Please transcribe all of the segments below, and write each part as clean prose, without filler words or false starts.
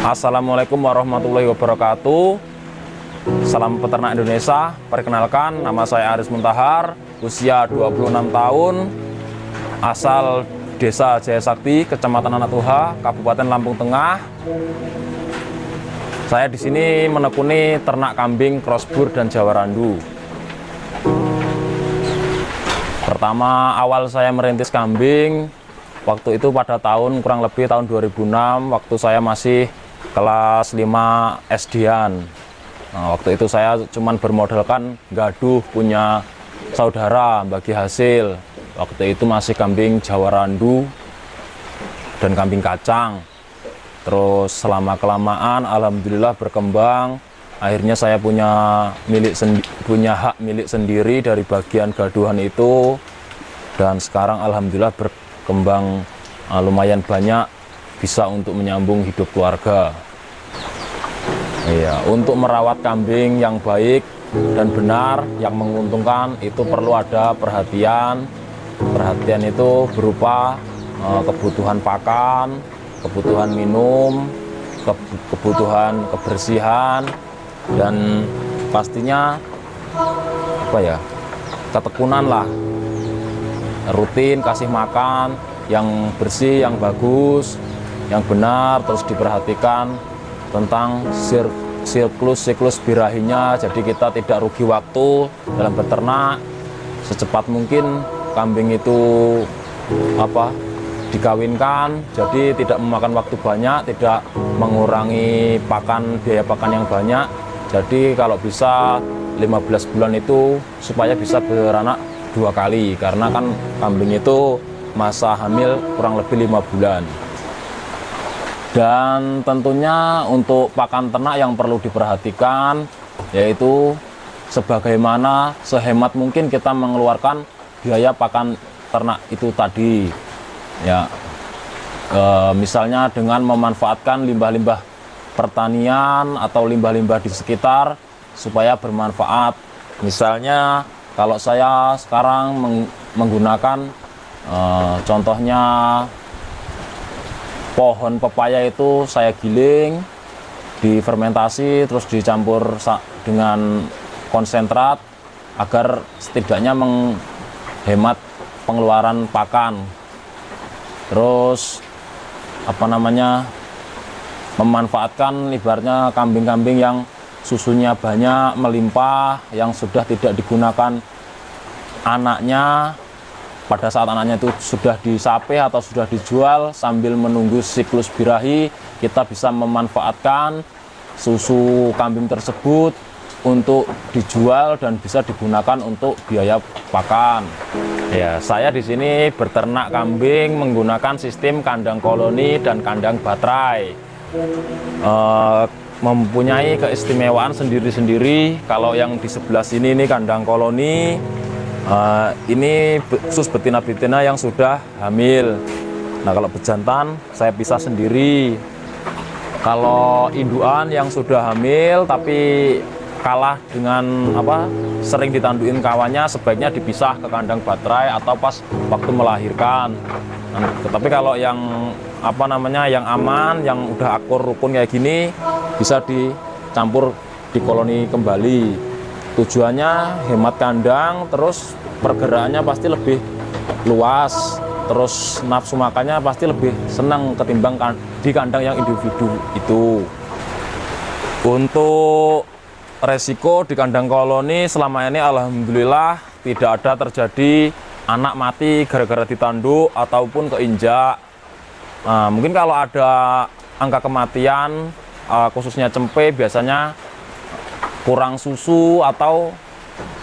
Assalamualaikum warahmatullahi wabarakatuh. Salam peternak Indonesia. Perkenalkan, nama saya Aris Muntahar, usia 26 tahun, asal Desa Jaya Sakti, Kecamatan Anak Toha, Kabupaten Lampung Tengah. Saya di sini menekuni ternak kambing crossbur dan Jawa Randu. Pertama awal saya merintis kambing, waktu itu pada kurang lebih tahun 2006, waktu saya masih kelas 5 SD-an. Nah, waktu itu saya cuman bermodalkan gaduh punya saudara bagi hasil. Waktu itu masih kambing Jawa Randu dan kambing kacang. Terus selama kelamaan alhamdulillah berkembang. Akhirnya saya punya hak milik sendiri dari bagian gaduhan itu. Dan sekarang alhamdulillah berkembang lumayan banyak, bisa untuk menyambung hidup keluarga. Iya, untuk merawat kambing yang baik dan benar, yang menguntungkan, itu perlu ada perhatian. Perhatian itu berupa kebutuhan pakan, kebutuhan minum, kebutuhan kebersihan, dan pastinya ketekunan lah. Rutin kasih makan yang bersih, yang bagus, yang benar, terus diperhatikan tentang siklus birahinya, jadi kita tidak rugi waktu dalam beternak. Secepat mungkin kambing itu dikawinkan, jadi tidak memakan waktu banyak, tidak mengurangi biaya pakan yang banyak. Jadi kalau bisa 15 bulan itu supaya bisa beranak 2 kali, karena kan kambing itu masa hamil kurang lebih 5 bulan. Dan tentunya untuk pakan ternak yang perlu diperhatikan, yaitu sebagaimana sehemat mungkin kita mengeluarkan biaya pakan ternak itu tadi. Ya, misalnya dengan memanfaatkan limbah-limbah pertanian atau limbah-limbah di sekitar supaya bermanfaat. Misalnya kalau saya sekarang menggunakan contohnya pohon pepaya itu saya giling, difermentasi, terus dicampur dengan konsentrat agar setidaknya menghemat pengeluaran pakan. Terus memanfaatkan ibaratnya kambing-kambing yang susunya banyak melimpah, yang sudah tidak digunakan anaknya. Pada saat anaknya itu sudah disape atau sudah dijual, sambil menunggu siklus birahi, kita bisa memanfaatkan susu kambing tersebut untuk dijual dan bisa digunakan untuk biaya pakan. Ya, saya di sini berternak kambing menggunakan sistem kandang koloni dan kandang baterai. Mempunyai keistimewaan sendiri-sendiri. Kalau yang di sebelah sini ini kandang koloni. Ini khusus betina-betina yang sudah hamil. Nah, kalau bejantan saya pisah sendiri. Kalau induan yang sudah hamil tapi kalah dengan sering ditanduin kawannya, sebaiknya dipisah ke kandang baterai atau pas waktu melahirkan. Nah, tetapi kalau yang yang aman, yang udah akur rukun kayak gini, bisa dicampur di koloni kembali. Tujuannya hemat kandang, terus pergerakannya pasti lebih luas, terus nafsu makannya pasti lebih senang ketimbang di kandang yang individu itu. Untuk resiko di kandang koloni selama ini alhamdulillah tidak ada terjadi anak mati gara-gara ditanduk ataupun keinjak. Nah, mungkin kalau ada angka kematian khususnya cempe, biasanya kurang susu atau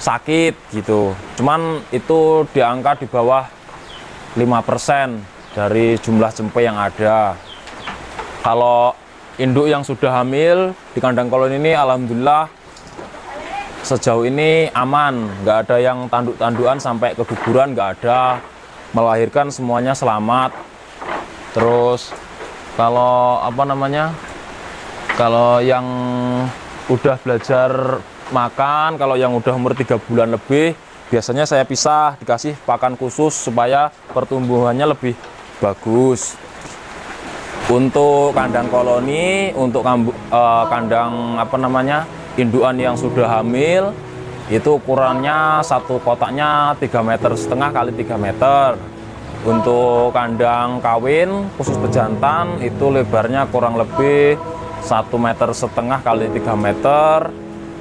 sakit gitu. Cuman itu di angka di bawah 5% dari jumlah cempe yang ada. Kalau induk yang sudah hamil di kandang koloni ini alhamdulillah sejauh ini aman, nggak ada yang tanduk-tandukan sampai keguguran, nggak ada. Melahirkan semuanya selamat. Terus kalau kalau yang udah belajar makan, kalau yang udah umur 3 bulan lebih, biasanya saya pisah, dikasih pakan khusus supaya pertumbuhannya lebih bagus. Untuk kandang koloni, untuk kandang apa namanya induan yang sudah hamil, itu ukurannya satu kotaknya 3,5 meter kali 3 meter. Untuk kandang kawin khusus bejantan itu lebarnya kurang lebih 1,5 meter kali 3 meter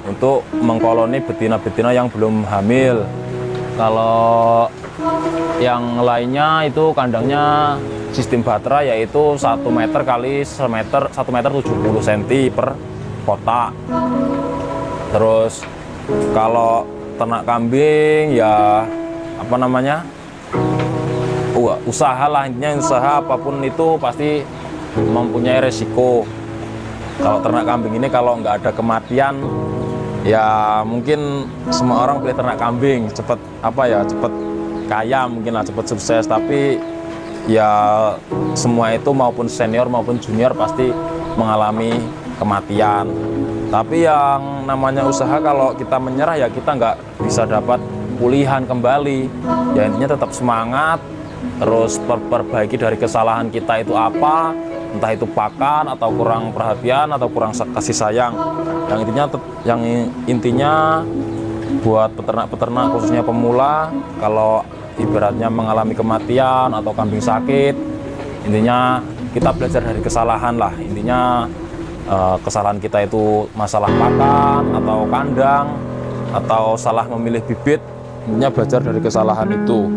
untuk mengkoloni betina-betina yang belum hamil. Kalau yang lainnya itu kandangnya sistem batra, yaitu 1 meter kali 1 meter 70 cm per kotak. Terus kalau ternak kambing ya apa namanya usaha lah, intinya usaha apapun itu pasti mempunyai resiko. Kalau ternak kambing ini kalau nggak ada kematian ya mungkin semua orang pilih ternak kambing, cepet cepet kaya mungkin lah, cepet sukses. Tapi ya semua itu maupun senior maupun junior pasti mengalami kematian. Tapi yang namanya usaha kalau kita menyerah ya kita nggak bisa dapat pulihan kembali. Ya intinya tetap semangat, terus perbaiki dari kesalahan kita itu apa, entah itu pakan atau kurang perhatian atau kurang kasih sayang. Yang intinya buat peternak-peternak khususnya pemula, kalau ibaratnya mengalami kematian atau kambing sakit, intinya kita belajar dari kesalahan lah. Intinya kesalahan kita itu masalah pakan atau kandang atau salah memilih bibit, intinya belajar dari kesalahan itu.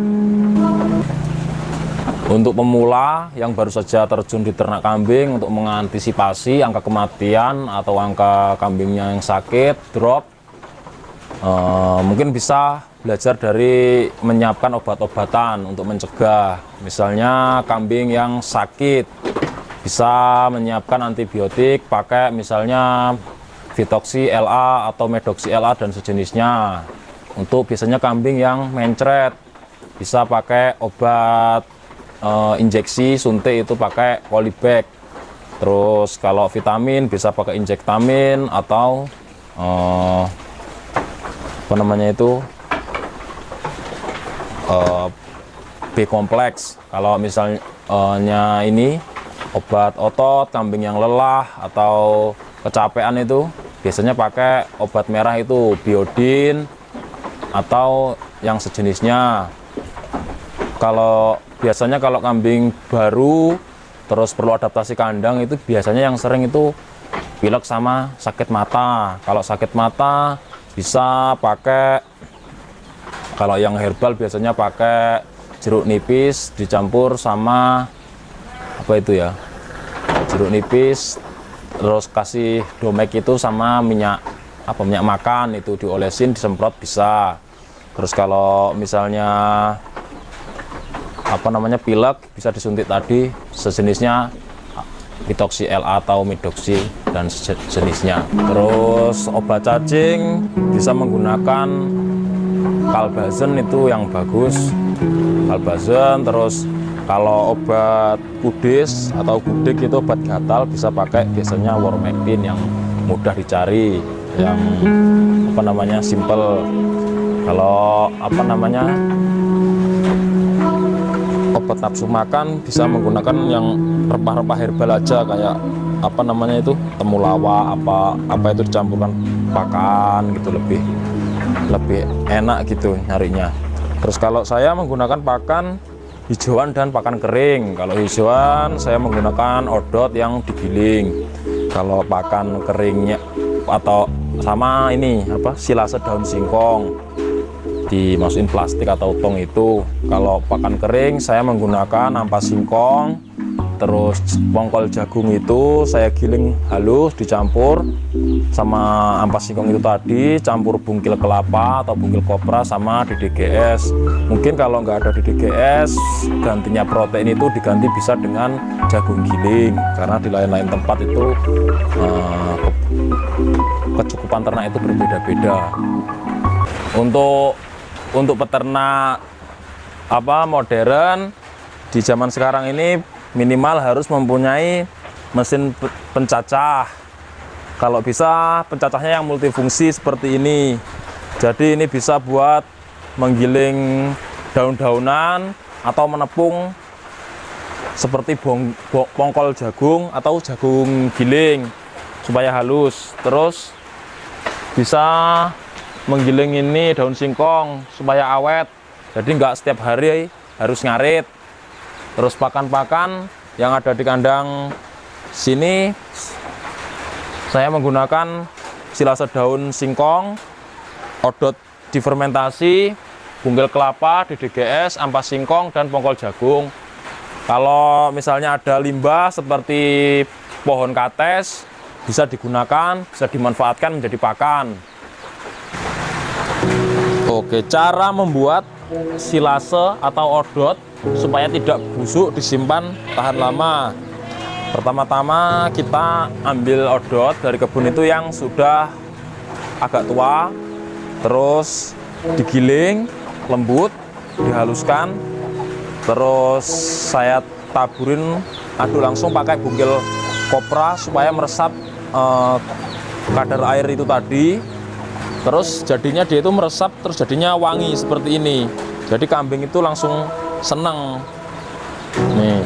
Untuk pemula yang baru saja terjun di ternak kambing, untuk mengantisipasi angka kematian atau angka kambingnya yang sakit drop, mungkin bisa belajar dari menyiapkan obat-obatan untuk mencegah. Misalnya kambing yang sakit bisa menyiapkan antibiotik pakai misalnya Vitoxy LA atau Medoxy LA dan sejenisnya. Untuk biasanya kambing yang mencret bisa pakai obat injeksi suntik, itu pakai Polybag. Terus kalau vitamin bisa pakai injektamin atau apa namanya itu B kompleks. Kalau misalnya ini obat otot kambing yang lelah atau kecapean itu biasanya pakai obat merah itu Biodin atau yang sejenisnya. Kalau biasanya kalau kambing baru terus perlu adaptasi kandang, itu biasanya yang sering itu pilek sama sakit mata. Kalau sakit mata bisa pakai, kalau yang herbal biasanya pakai jeruk nipis dicampur sama apa itu ya, jeruk nipis, terus kasih domek itu sama minyak makan itu diolesin disemprot bisa. Terus kalau misalnya pilek bisa disuntik tadi sejenisnya Vitoxy LA atau Medoxy dan sejenisnya. Terus obat cacing bisa menggunakan Kalbazen, itu yang bagus Kalbazen. Terus kalau obat kudis atau gudik itu obat gatal bisa pakai biasanya Wormectin yang mudah dicari, yang simple. Kalau obat nafsu makan bisa menggunakan yang rempah-rempah herbal aja, kayak temulawak apa itu dicampurkan pakan gitu, lebih enak gitu nyarinya. Terus kalau saya menggunakan pakan hijauan dan pakan kering. Kalau hijauan saya menggunakan odot yang digiling. Kalau pakan keringnya atau sama ini silase daun singkong dimasukin plastik atau tong itu. Kalau pakan kering saya menggunakan ampas singkong, terus pongkol jagung itu saya giling halus dicampur sama ampas singkong itu tadi, campur bungkil kelapa atau bungkil kopra sama DDGS. Mungkin kalau nggak ada DDGS, gantinya protein itu diganti bisa dengan jagung giling, karena di lain-lain tempat itu kecukupan ternak itu berbeda-beda. Untuk peternak modern di zaman sekarang ini minimal harus mempunyai mesin pencacah. Kalau bisa pencacahnya yang multifungsi seperti ini. Jadi ini bisa buat menggiling daun-daunan atau menepung seperti pongkol jagung atau jagung giling supaya halus. Terus bisa menggiling ini daun singkong supaya awet, jadi nggak setiap hari harus ngarit. Terus pakan-pakan yang ada di kandang sini saya menggunakan silase daun singkong, odot difermentasi, bunggel kelapa, DDGS, ampas singkong, dan pongkol jagung. Kalau misalnya ada limbah seperti pohon kates, bisa digunakan, bisa dimanfaatkan menjadi pakan. Oke, cara membuat silase atau odot supaya tidak busuk, disimpan tahan lama. Pertama-tama kita ambil odot dari kebun itu yang sudah agak tua, terus digiling lembut, dihaluskan, terus saya taburin aduk langsung pakai bunggel kopra supaya meresap kadar air itu tadi. Terus jadinya dia itu meresap, terus jadinya wangi seperti ini. Jadi kambing itu langsung seneng nih.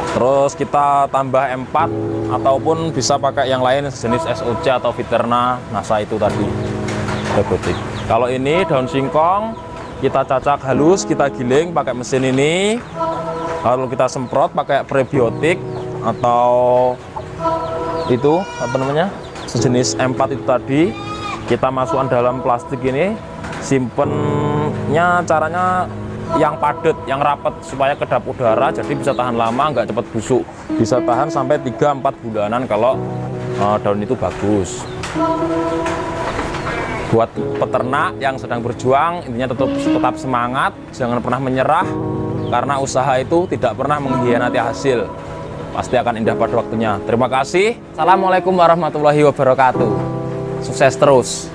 Terus kita tambah M4 ataupun bisa pakai yang lain jenis SOC atau Viterna NASA itu tadi, robotik. Kalau ini daun singkong kita cacak halus, kita giling pakai mesin ini, lalu kita semprot pakai prebiotik atau itu apa namanya, sejenis M4 itu tadi. Kita masukkan dalam plastik ini, simpennya caranya yang padat, yang rapat supaya kedap udara, jadi bisa tahan lama, nggak cepat busuk, bisa tahan sampai 3-4 bulanan kalau daun itu bagus. Buat peternak yang sedang berjuang, intinya tetap semangat, jangan pernah menyerah, karena usaha itu tidak pernah mengkhianati hasil, pasti akan indah pada waktunya. Terima kasih. Assalamualaikum warahmatullahi wabarakatuh. Sukses terus.